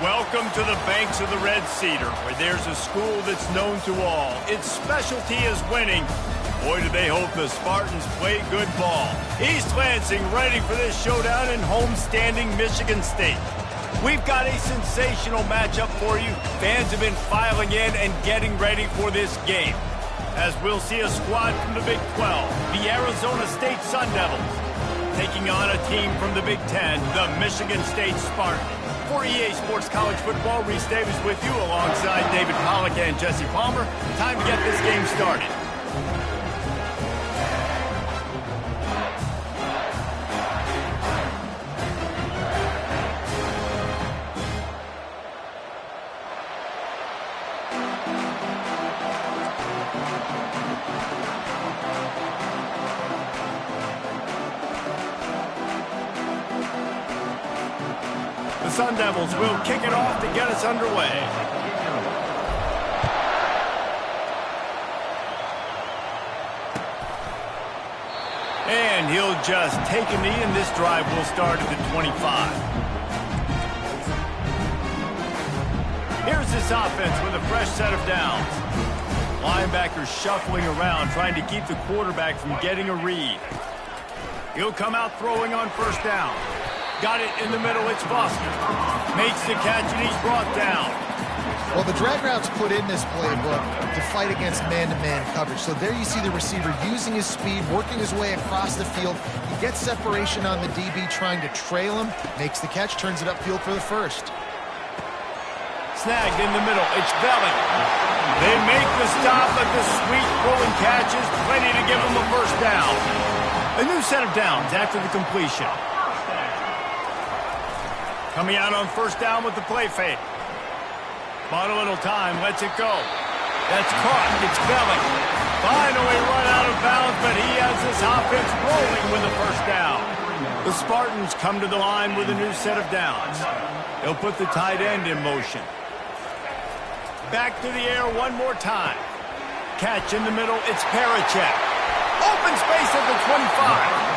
Welcome to the banks of the Red Cedar, where there's a school that's known to all. Its specialty is winning. Boy, do they hope the Spartans play good ball. East Lansing ready for this showdown in homestanding Michigan State. We've got a sensational matchup for you. Fans have been filing in and getting ready for this game, as we'll see a squad from the Big 12, the Arizona State Sun Devils, taking on a team from the Big 10, the Michigan State Spartans. For EA Sports College Football, Reese Davis with you alongside David Pollack and Jesse Palmer. Time to get this game started. The Sun Devils will kick it off to get us underway. And he'll just take a knee, and this drive will start at the 25. Here's this offense with a fresh set of downs. Linebackers shuffling around, trying to keep the quarterback from getting a read. He'll come out throwing on first down. Got it in the middle, it's Foster. Makes the catch, and he's brought down. Well, the drag route's put in this playbook to fight against man-to-man coverage. So there you see the receiver using his speed, working his way across the field. He gets separation on the DB, trying to trail him, makes the catch, turns it upfield for the first. Snagged in the middle, it's Belling. They make the stop, but the sweet throwing catch is plenty to give him a first down. A new set of downs after the completion. Coming out on first down with the play fake. Bought a little time, lets it go. That's caught, it's Belling. Finally run out of bounds, but he has this offense rolling with a first down. The Spartans come to the line with a new set of downs. They'll put the tight end in motion. Back to the air one more time. Catch in the middle, it's Parachek. Open space at the 25.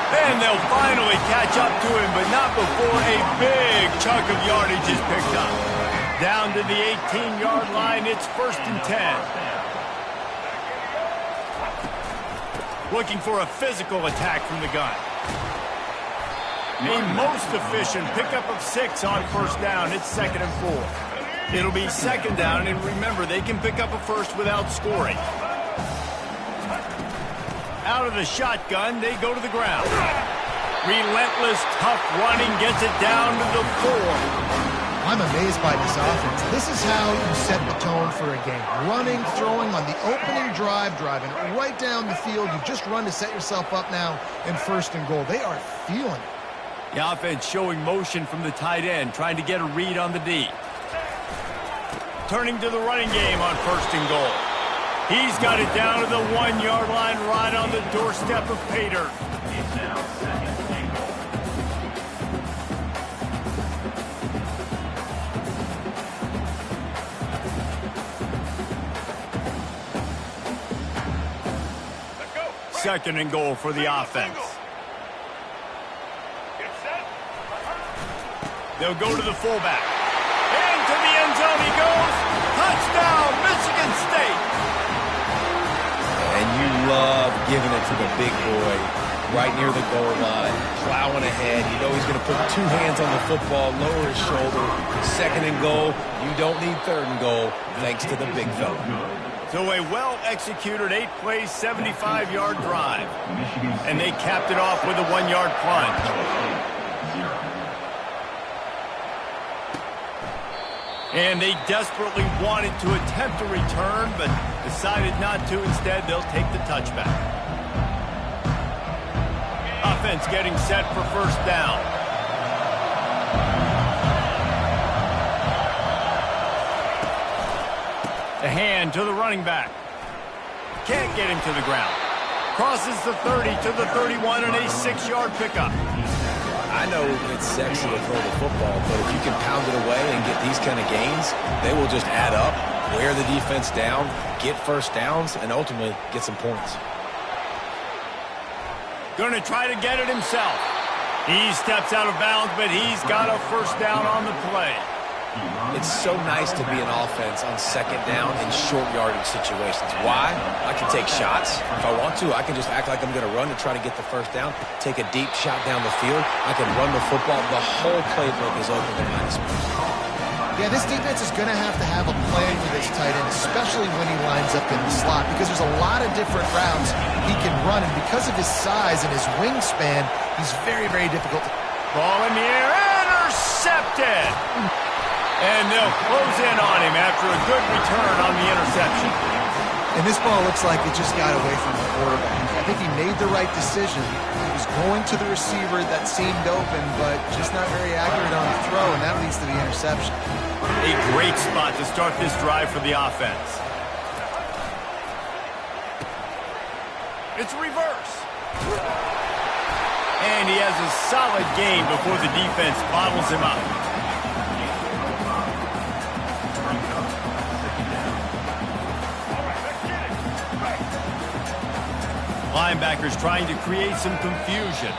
And they'll finally catch up to him, but not before a big chunk of yardage is picked up. Down to the 18-yard line, it's 1st and 10. Looking for a physical attack from the gun. A most efficient pickup of 6 on first down. It's 2nd and 4. It'll be 2nd down, and remember, they can pick up a first without scoring. Out of the shotgun, they go to the ground. Relentless, tough running gets it down to the 4. I'm amazed by this offense. This is how you set the tone for a game. Running, throwing on the opening drive, driving right down the field. You've just run to set yourself up now in 1st and goal. They are feeling it. The offense showing motion from the tight end, trying to get a read on the D. Turning to the running game on 1st and goal. He's got it down to the 1-yard line, right on the doorstep of Pater. Second and goal for the offense. They'll go to the fullback. Into the end zone he goes. Touchdown, Michigan State. And you love giving it to the big boy right near the goal line, plowing ahead. You know he's going to put 2 hands on the football, lower his shoulder. 2nd and goal. You don't need 3rd and goal, thanks to the big fella. So a well-executed 8-play, 75-yard drive. And they capped it off with a 1-yard plunge. And they desperately wanted to attempt a return, but decided not to. Instead, they'll take the touchback. Offense getting set for first down. The hand to the running back. Can't get him to the ground. Crosses the 30 to the 31 and a 6-yard pickup. I know it's sexy to throw the football, but if you can pound it away and get these kind of gains, they will just add up, wear the defense down, get first downs, and ultimately get some points. Going to try to get it himself. He steps out of bounds, but he's got a first down on the play. It's so nice to be an offense on second down in short yardage situations. Why? I can take shots. If I want to, I can just act like I'm going to run to try to get the first down, take a deep shot down the field. I can run the football. The whole playbook is open to my disposal. Yeah, this defense is going to have a plan for this tight end, especially when he lines up in the slot, because there's a lot of different routes he can run, and because of his size and his wingspan, he's very, very difficult to... Ball in the air, intercepted! And they'll close in on him after a good return on the interception. And this ball looks like it just got away from the quarterback. I think he made the right decision. He was going to the receiver that seemed open, but just not very accurate on the throw, and that leads to the interception. A great spot to start this drive for the offense. It's reverse. And he has a solid gain before the defense bottles him up. Linebackers trying to create some confusion.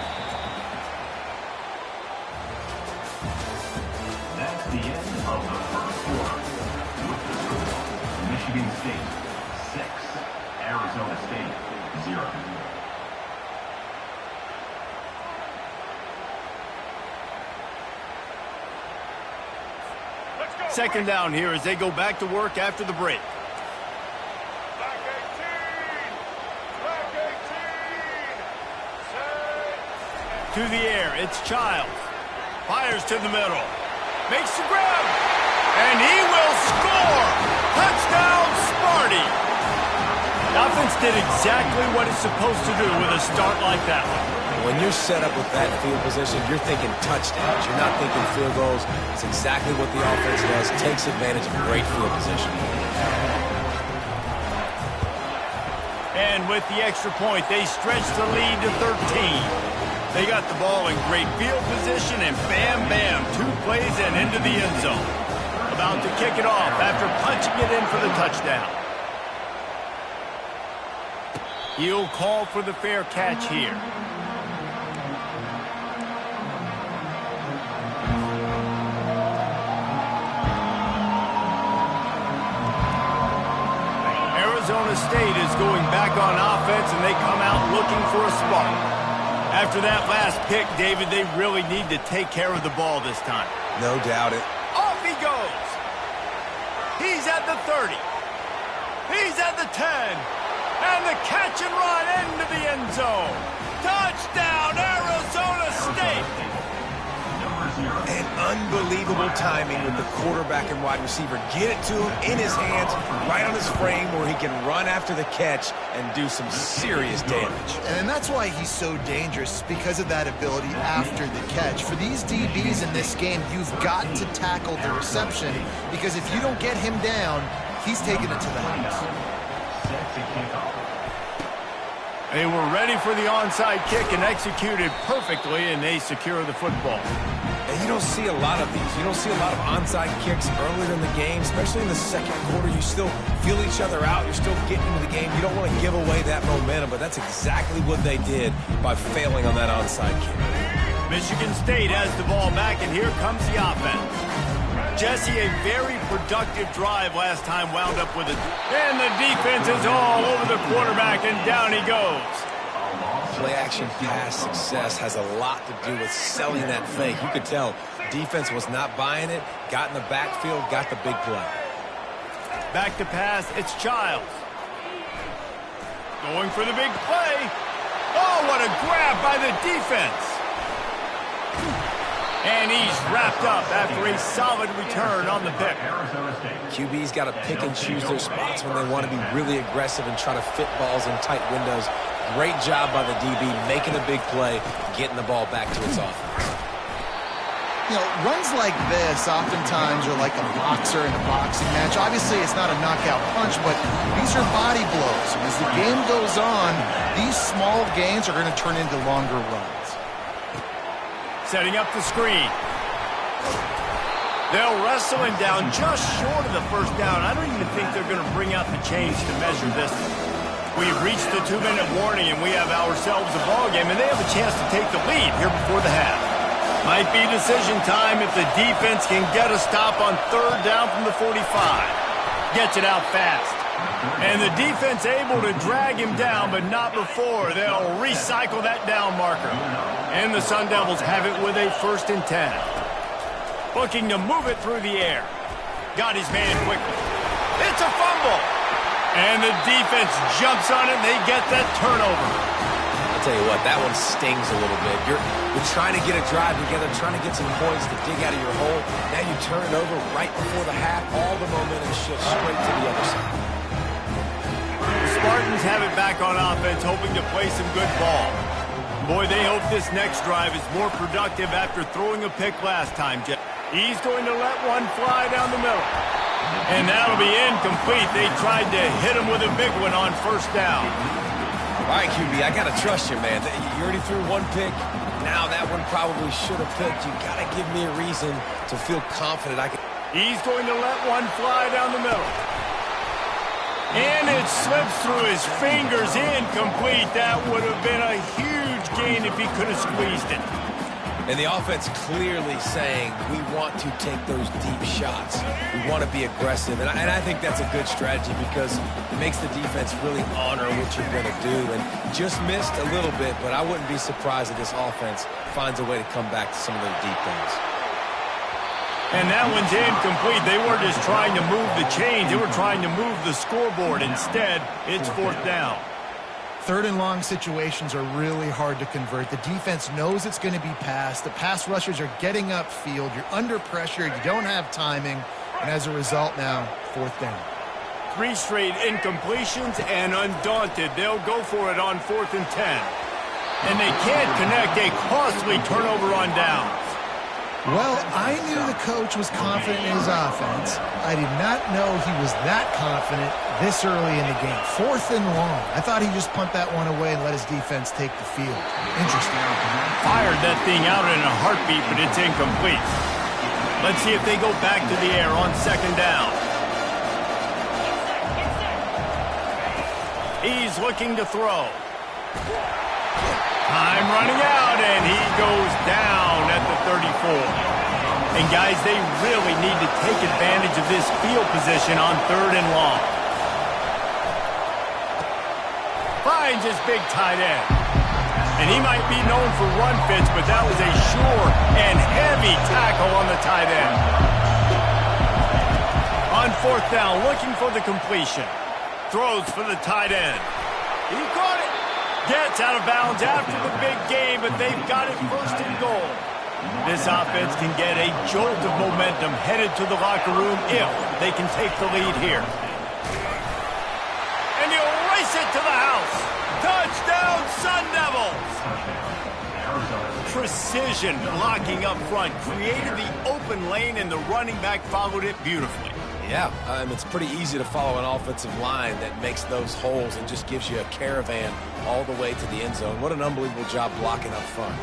That's the end of the first quarter. With the score, Michigan State 6, Arizona State 0. Second down here as they go back to work after the break. To the air, it's Childs. Fires to the middle. Makes the grab. And he will score! Touchdown, Sparty! The offense did exactly what it's supposed to do with a start like that one. When you're set up with that field position, you're thinking touchdowns. You're not thinking field goals. It's exactly what the offense does. Takes advantage of great field position. And with the extra point, they stretch the lead to 13. They got the ball in great field position, and bam, bam, 2 plays and into the end zone. About to kick it off after punching it in for the touchdown. He'll call for the fair catch here. Arizona State is going back on offense, and they come out looking for a spark. After that last pick, David, they really need to take care of the ball this time. No doubt it. Off he goes. He's at the 30. He's at the 10. And the catch and run into the end zone. Touchdown, Arizona State. And unbelievable timing with the quarterback and wide receiver. Get it to him in his hands, right on his frame where he can run after the catch and do some serious damage. And that's why he's so dangerous, because of that ability after the catch. For these DBs in this game, you've got to tackle the reception, because if you don't get him down, he's taking it to the house. They were ready for the onside kick and executed perfectly, and they secure the football. And you don't see a lot of these. You don't see a lot of onside kicks earlier in the game, especially in the second quarter. You still feel each other out. You're still getting into the game. You don't want to give away that momentum, but that's exactly what they did by failing on that onside kick. Michigan State has the ball back, and here comes the offense. Jesse, a very productive drive last time, wound up with it. And the defense is all over the quarterback, and down he goes. Play-action pass success has a lot to do with selling that fake. You could tell defense was not buying it, got in the backfield, got the big play. Back to pass, it's Childs. Going for the big play. Oh, what a grab by the defense. And he's wrapped up after a solid return on the pick. QB's got to pick and choose their spots when they want to be really aggressive and try to fit balls in tight windows. Great job by the DB, making a big play, getting the ball back to its offense. You know, runs like this oftentimes are like a boxer in a boxing match. Obviously, it's not a knockout punch, but these are body blows. And as the game goes on, these small gains are going to turn into longer runs. Setting up the screen. They'll wrestle him down just short of the first down. I don't even think they're going to bring out the chains to measure this. We've reached the 2-minute warning, and we have ourselves a ball game, and they have a chance to take the lead here before the half. Might be decision time if the defense can get a stop on 3rd down from the 45. Gets it out fast. And the defense able to drag him down, but not before. They'll recycle that down marker. And the Sun Devils have it with a 1st and 10. Looking to move it through the air. Got his man quickly. It's a fumble. And the defense jumps on it, and they get that turnover. I'll tell you what, that one stings a little bit. You're trying to get a drive together, trying to get some points to dig out of your hole. Now you turn it over right before the half. All the momentum shifts straight to the other side. The Spartans have it back on offense, hoping to play some good ball. Boy, they hope this next drive is more productive after throwing a pick last time, Jeff. He's going to let one fly down the middle. And that'll be incomplete. They tried to hit him with a big one on 1st down. All right, QB, I got to trust you, man. You already threw one pick. Now that one probably should have picked. You got to give me a reason to feel confident I can. He's going to let one fly down the middle. And it slips through his fingers, incomplete. That would have been a huge gain if he could have squeezed it. And the offense clearly saying, we want to take those deep shots. We want to be aggressive. And I think that's a good strategy because it makes the defense really honor what you're going to do. And just missed a little bit, but I wouldn't be surprised if this offense finds a way to come back to some of those deep things. And that one's incomplete. They weren't just trying to move the chains. They were trying to move the scoreboard. Instead, it's 4th down. 3rd and long situations are really hard to convert. The defense knows it's going to be passed. The pass rushers are getting upfield. You're under pressure. You don't have timing. And as a result now, 4th down. 3 straight incompletions, and undaunted, they'll go for it on 4th and 10. And they can't connect a costly turnover on downs. Well, I knew the coach was confident in his offense. I did not know he was that confident this early in the game. 4th and long. I thought he'd just punt that one away and let his defense take the field. Interesting. Fired that thing out in a heartbeat, but it's incomplete. Let's see if they go back to the air on 2nd down. He's looking to throw. Time running out, and he goes down at the 34. And guys, they really need to take advantage of this field position on 3rd and long. Finds his big tight end. And he might be known for run fits, but that was a sure and heavy tackle on the tight end. On 4th down, looking for the completion. Throws for the tight end. He caught it. Gets out of bounds after the big game, but they've got it 1st and goal. This offense can get a jolt of momentum headed to the locker room if they can take the lead here. And he'll race it to the house. Touchdown, Sun Devils! Precision blocking up front created the open lane, and the running back followed it beautifully. Yeah, it's pretty easy to follow an offensive line that makes those holes and just gives you a caravan all the way to the end zone. What an unbelievable job blocking up front.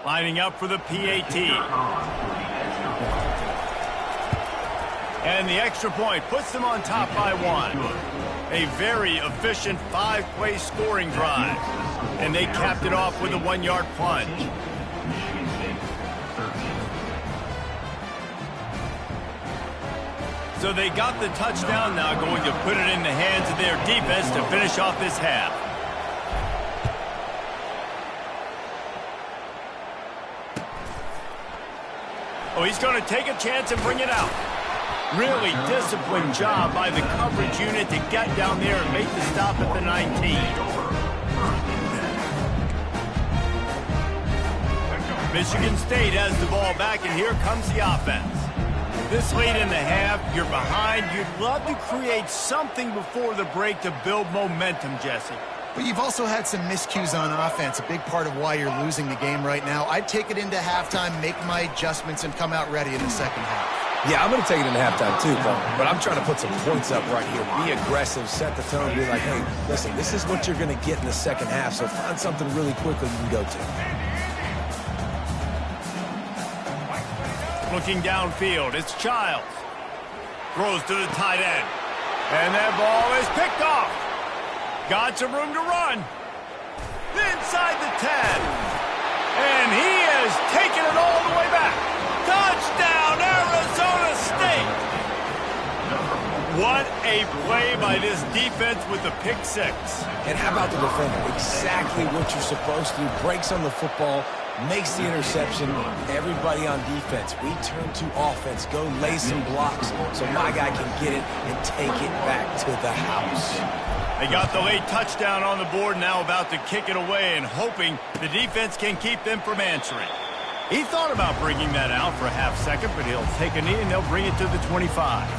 Lining up for the PAT. And the extra point puts them on top by 1. A very efficient 5-play scoring drive. And they capped it off with a 1-yard plunge. So they got the touchdown, now going to put it in the hands of their defense to finish off this half. Oh, he's going to take a chance and bring it out. Really disciplined job by the coverage unit to get down there and make the stop at the 19. Michigan State has the ball back, and here comes the offense. This late in the half, you're behind. You'd love to create something before the break to build momentum, Jesse. But you've also had some miscues on offense, a big part of why you're losing the game right now. I'd take it into halftime, make my adjustments, and come out ready in the second half. Yeah, I'm going to take it into halftime too, Paul. But I'm trying to put some points up right here. Be aggressive, set the tone, be like, hey, listen, this is what you're going to get in the second half, so find something really quickly you can go to. Looking downfield, it's Childs. Throws to the tight end. And that ball is picked off. Got some room to run. Inside the 10. And he is taking it all the way back. Touchdown, Arizona State. What a play by this defense with the pick six. And how about the defender? Exactly what you're supposed to do. Breaks on the football, makes the interception. Everybody on defense, we turn to offense. Go lay some blocks so my guy can get it and take it back to the house. They got the late touchdown on the board, now about to kick it away and hoping the defense can keep them from answering. He thought about bringing that out for a half second, but he'll take a knee and they'll bring it to the 25.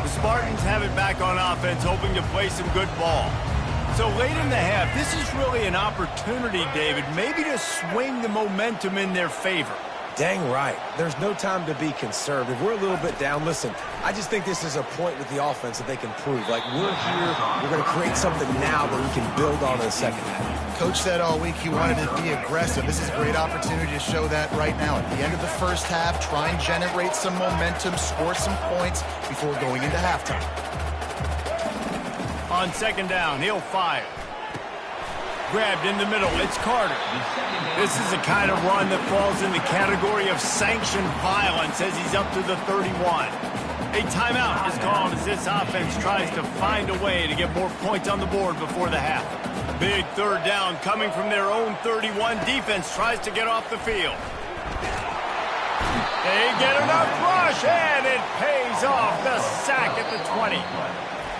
The Spartans have it back on offense, hoping to play some good ball. So late in the half, this is really an opportunity, David, maybe to swing the momentum in their favor. Dang right. There's no time to be conservative. We're a little bit down. Listen, I just think this is a point with the offense that they can prove. Like, we're here, we're going to create something now that we can build on in the second half. Coach said all week he wanted to be aggressive. This is a great opportunity to show that right now. At the end of the first half, try and generate some momentum, score some points before going into halftime. On second down, he'll fire. Grabbed in the middle, it's Carter. This is the kind of run that falls in the category of sanctioned violence as he's up to the 31. A timeout is called as this offense tries to find a way to get more points on the board before the half. Big third down coming from their own 31. Defense tries to get off the field. They get enough rush, and it pays off. The sack at the 20.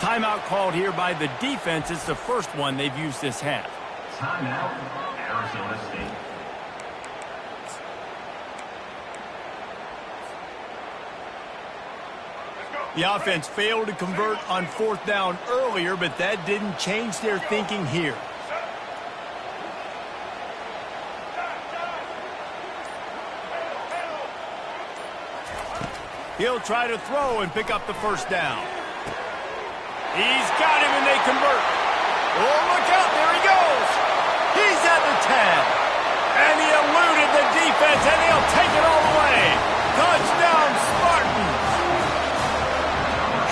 Timeout called here by the defense. It's the first one they've used this half. Timeout, Arizona State. The offense failed to convert on fourth down earlier, but that didn't change their thinking here. He'll try to throw and pick up the first down. He's got him and they convert. Oh, look out, there he goes. He's at the 10. And he eluded the defense, and he'll take it all the way. Touchdown, Spartans.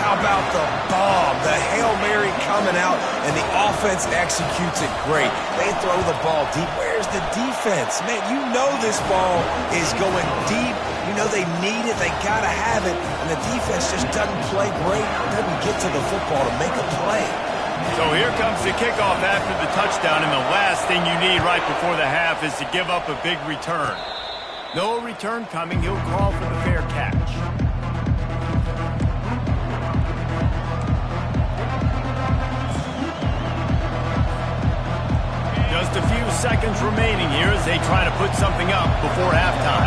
How about the bomb? The Hail Mary coming out, and the offense executes it great. They throw the ball deep. Where's the defense? Man, you know this ball is going deep. You know they need it. They got to have it. And the defense just doesn't play great. Doesn't get to the football to make a play. So here comes the kickoff after the touchdown, and the last thing you need right before the half is to give up a big return. No return coming. He'll call for the fair catch. Just a few seconds remaining here as they try to put something up before halftime.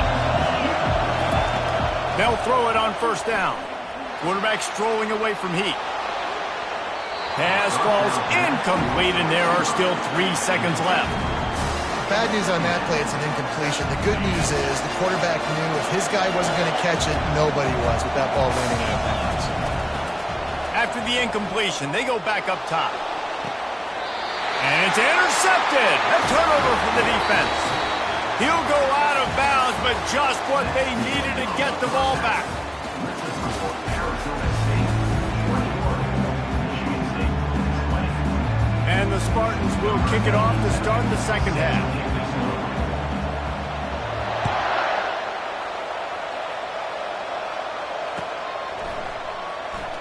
They'll throw it on first down. Quarterback strolling away from heat. Pass falls incomplete, and there are still 3 seconds left. Bad news on that play, it's an incompletion. The good news is the quarterback knew if his guy wasn't going to catch it, nobody was with that ball landing out of bounds. After the incompletion, they go back up top. And it's intercepted. A turnover for the defense. He'll go out of bounds, but just what they needed to get the ball back. And the Spartans will kick it off to start the second half.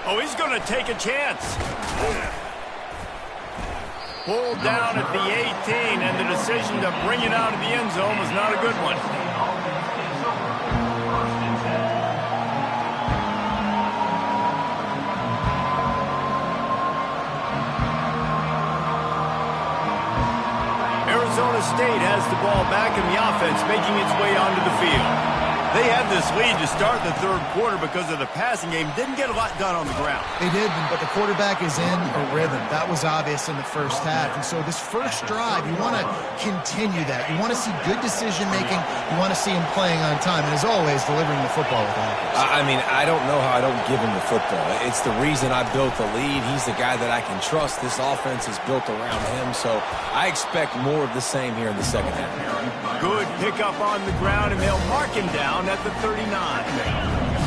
Oh, he's going to take a chance. Pulled down at the 18, and the decision to bring it out of the end zone was not a good one. Arizona State has the ball back in the offense, making its way onto the field. They had this lead to start the third quarter because of the passing game. Didn't get a lot done on the ground. They did, but the quarterback is in a rhythm. That was obvious in the first half. And so this first drive, you want to continue that. You want to see good decision-making. You want to see him playing on time. And as always, delivering the football with accuracy. I mean, I don't know how I don't give him the football. It's the reason I built the lead. He's the guy that I can trust. This offense is built around him. So I expect more of the same here in the second half. Good pickup on the ground, and they'll mark him down down at the 39.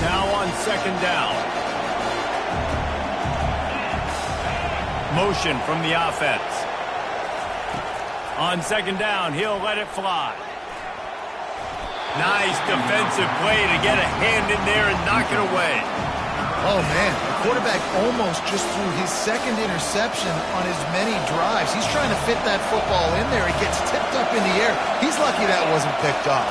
Now on second down. Motion from the offense. On second down, he'll let it fly. Nice defensive play to get a hand in there and knock it away. Oh, man, the quarterback almost just threw his second interception on as many drives. He's trying to fit that football in there. It gets tipped up in the air. He's lucky that wasn't picked off.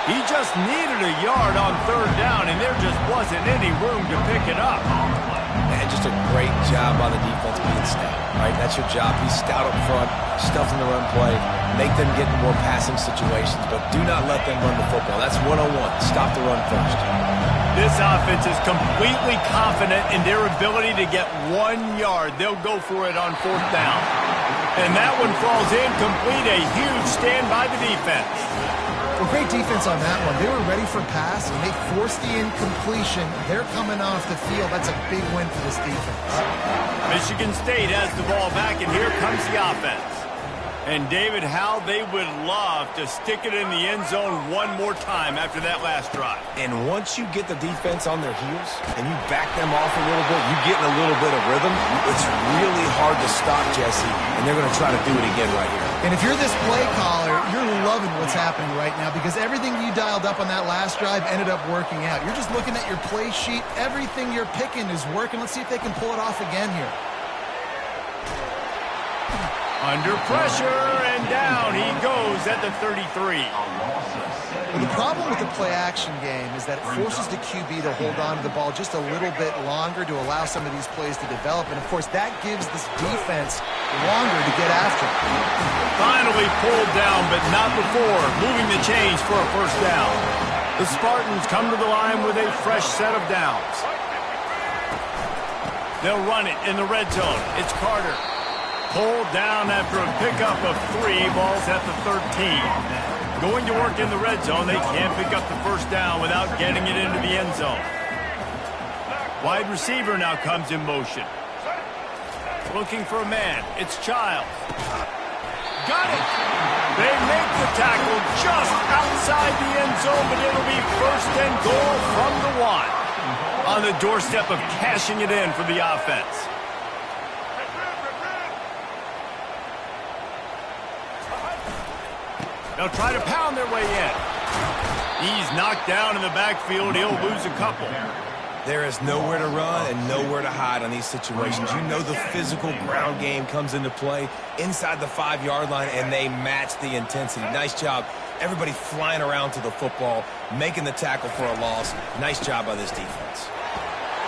He just needed a yard on third down, and there just wasn't any room to pick it up. And just a great job by the defense being stout, right? That's your job. Be stout up front, stuff in the run play, make them get in more passing situations, but do not let them run the football. That's 101. Stop the run first. This offense is completely confident in their ability to get 1 yard. They'll go for it on fourth down. And that one falls incomplete. A huge stand by the defense. Well, great defense on that one. They were ready for pass, and they forced the incompletion. They're coming off the field. That's a big win for this defense. Michigan State has the ball back, and here comes the offense. And David, how they would love to stick it in the end zone one more time after that last drive. And once you get the defense on their heels and you back them off a little bit, you get in a little bit of rhythm, it's really hard to stop, Jesse, and they're going to try to do it again right here. And if you're this play caller, you're loving what's happening right now because everything you dialed up on that last drive ended up working out. You're just looking at your play sheet. Everything you're picking is working. Let's see if they can pull it off again here. Under pressure, and down he goes at the 33. Well, the problem with the play-action game is that it forces the QB to hold on to the ball just a little bit longer to allow some of these plays to develop. And, of course, that gives this defense longer to get after. Finally pulled down, but not before moving the chains for a first down. The Spartans come to the line with a fresh set of downs. They'll run it in the red zone. It's Carter. Pulled down after a pickup of 3, balls at the 13. Going to work in the red zone, they can't pick up the first down without getting it into the end zone. Wide receiver now comes in motion. Looking for a man, it's Childs. Got it! They make the tackle just outside the end zone, but it'll be first and goal from the 1. On the doorstep of cashing it in for the offense. They'll try to pound their way in. He's knocked down in the backfield. He'll lose a couple. There is nowhere to run and nowhere to hide on these situations. You know the physical ground game comes into play inside the 5-yard line, and they match the intensity. Nice job. Everybody flying around to the football, making the tackle for a loss. Nice job by this defense.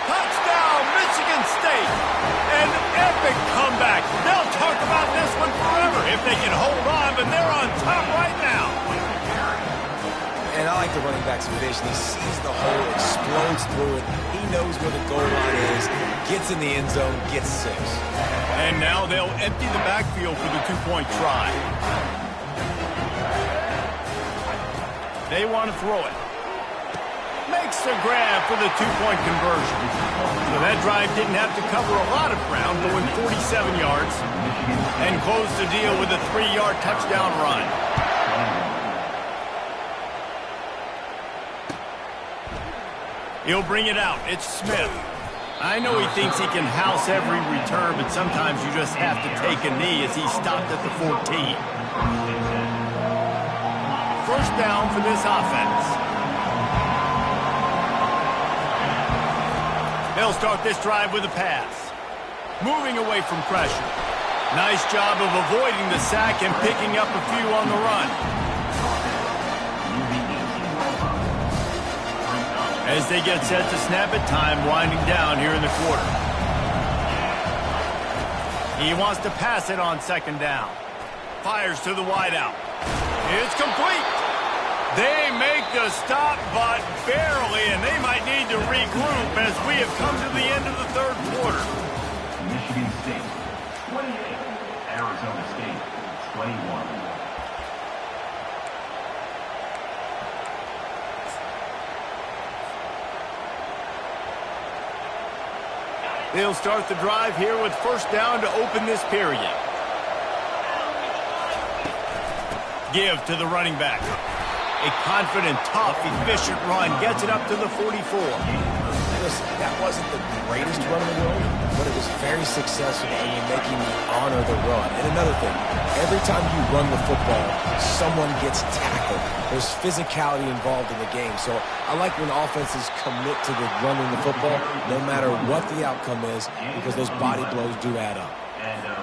Touchdown, Michigan State. An epic comeback. They'll talk about this one forever if they can hold on, but they're on top right now. And I like the running back's vision. He sees the hole, explodes through it. He knows where the goal line is, gets in the end zone, gets 6. And now they'll empty the backfield for the 2-point try. They want to throw it. Makes the grab for the 2-point conversion. So that drive didn't have to cover a lot of ground, going 47 yards, and closed the deal with a 3-yard touchdown run. He'll bring it out. It's Smith. I know he thinks he can house every return, but sometimes you just have to take a knee as he stopped at the 14. First down for this offense. They'll start this drive with a pass. Moving away from pressure. Nice job of avoiding the sack and picking up a few on the run. As they get set to snap it, time winding down here in the quarter. He wants to pass it on second down. Fires to the wideout. It's complete. They make the stop, but barely, and they might need to regroup as we have come to the end of the third quarter. Michigan State, 28. Arizona State, 21. They'll start the drive here with first down to open this period. Give to the running back. A confident, tough, efficient run gets it up to the 44. Listen, that wasn't the greatest run in the world, but it was very successful and you're making me honor the run. And another thing, every time you run the football, someone gets tackled. There's physicality involved in the game. So I like when offenses commit to the running the football, no matter what the outcome is, because those body blows do add up.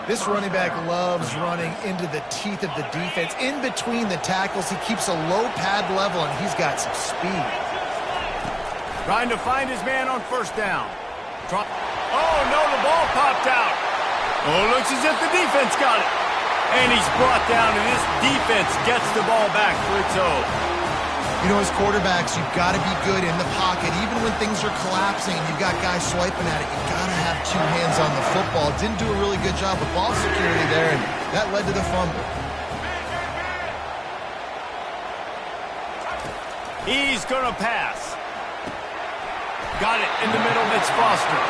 This running back loves running into the teeth of the defense. In between the tackles, he keeps a low pad level, and he's got some speed. Trying to find his man on first down. Oh, no, the ball popped out. Oh, looks as if the defense got it. And he's brought down, and this defense gets the ball back for its own. You know, as quarterbacks, you've got to be good in the pocket. Even when things are collapsing and you've got guys swiping at it, you've got to have two hands on the football. Didn't do a really good job with ball security there, and that led to the fumble. He's going to pass. Got it in the middle. It's Foster.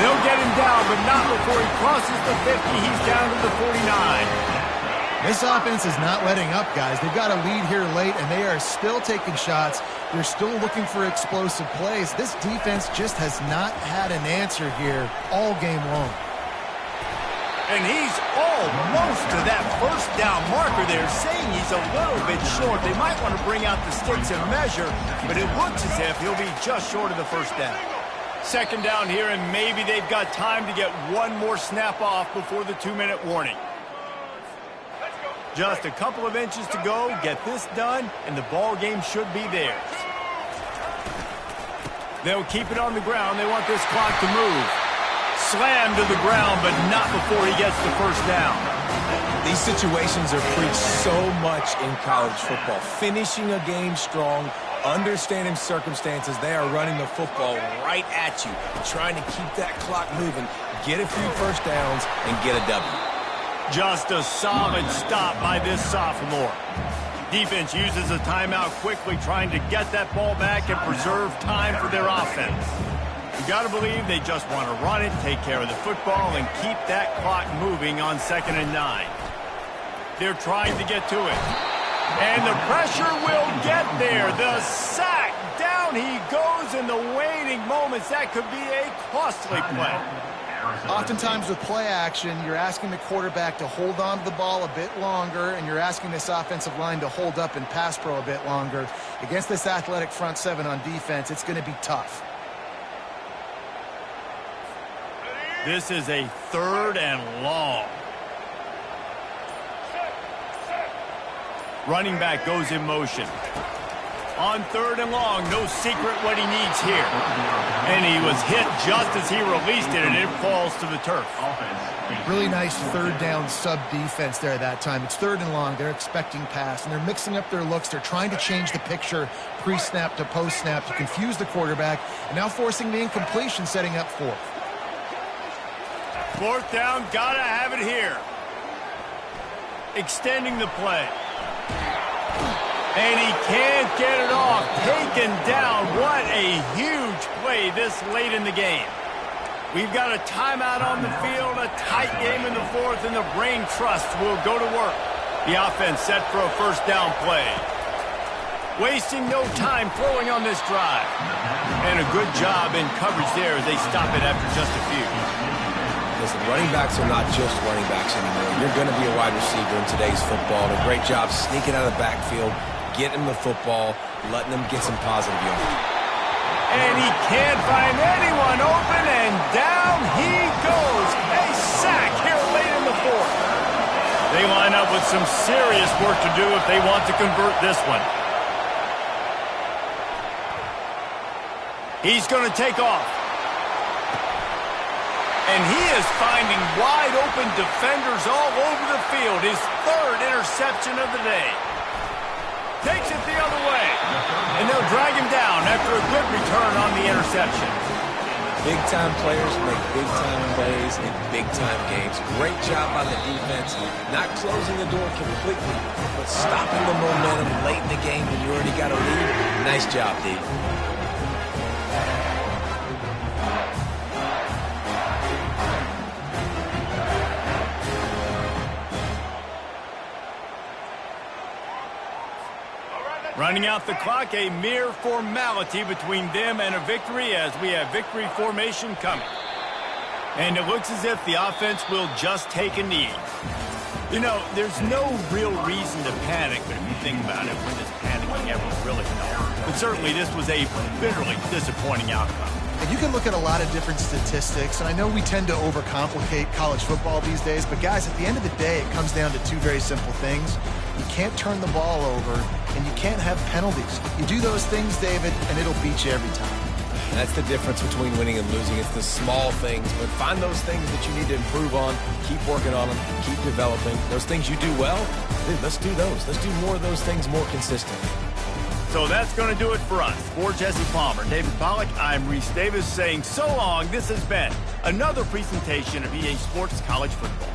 They'll get him down, but not before he crosses the 50. He's down to the 49. This offense is not letting up, guys. They've got a lead here late, and they are still taking shots. They're still looking for explosive plays. This defense just has not had an answer here all game long. And he's almost to that first down marker there, saying he's a little bit short. They might want to bring out the sticks and measure, but it looks as if he'll be just short of the first down. Second down here, and maybe they've got time to get one more snap off before the 2-minute warning. Just a couple of inches to go, get this done, and the ball game should be theirs. They'll keep it on the ground. They want this clock to move. Slam to the ground, but not before he gets the first down. These situations are preached so much in college football. Finishing a game strong, understanding circumstances. They are running the football right at you, trying to keep that clock moving, get a few first downs, and get a W. Just a solid stop by this sophomore. Defense uses a timeout quickly, trying to get that ball back and preserve time for their offense. You got to believe they just want to run it, take care of the football, and keep that clock moving on 2nd and 9. They're trying to get to it. And the pressure will get there. The sack. Down he goes in the waiting moments. That could be a costly play. Oftentimes with play action, you're asking the quarterback to hold on to the ball a bit longer, and you're asking this offensive line to hold up and pass pro a bit longer. Against this athletic front seven on defense, it's going to be tough. This is a 3rd and long. Running back goes in motion. On 3rd and long, no secret what he needs here. And he was hit just as he released it, and it falls to the turf. Really nice 3rd down sub-defense there that time. It's 3rd and long. They're expecting pass, and they're mixing up their looks. They're trying to change the picture pre-snap to post-snap to confuse the quarterback, and now forcing the incompletion, setting up 4th. 4th down, gotta have it here. Extending the play. And he can't get it off. Taken down. What a huge play this late in the game. We've got a timeout on the field, a tight game in the 4th, and the brain trust will go to work. The offense set for a first down play. Wasting no time throwing on this drive. And a good job in coverage there as they stop it after just a few. Listen, running backs are not just running backs anymore. You're going to be a wide receiver in today's football. And a great job sneaking out of the backfield, getting the football, letting them get some positive yards. And he can't find anyone open, and down he goes. A sack here late in the 4th. They line up with some serious work to do if they want to convert this one. He's going to take off. And he is finding wide open defenders all over the field. His 3rd interception of the day. Takes it the other way. And they'll drag him down after a good return on the interception. Big-time players make big-time plays in big-time games. Great job by the defense. Not closing the door completely, but stopping the momentum late in the game when you already got a lead. Nice job, D. Running out the clock, a mere formality between them and a victory as we have victory formation coming. And it looks as if the offense will just take a knee. You know, there's no real reason to panic, but if you think about it, when does panicking ever really help? But certainly this was a bitterly disappointing outcome. And you can look at a lot of different statistics, and I know we tend to overcomplicate college football these days, but guys, at the end of the day, it comes down to two very simple things. You can't turn the ball over, and you can't have penalties. You do those things, David, and it'll beat you every time. That's the difference between winning and losing. It's the small things, but find those things that you need to improve on, keep working on them, keep developing. Those things you do well, dude, let's do those. Let's do more of those things more consistently. So that's going to do it for us. For Jesse Palmer, David Pollack, I'm Reese Davis saying so long. This has been another presentation of EA Sports College Football.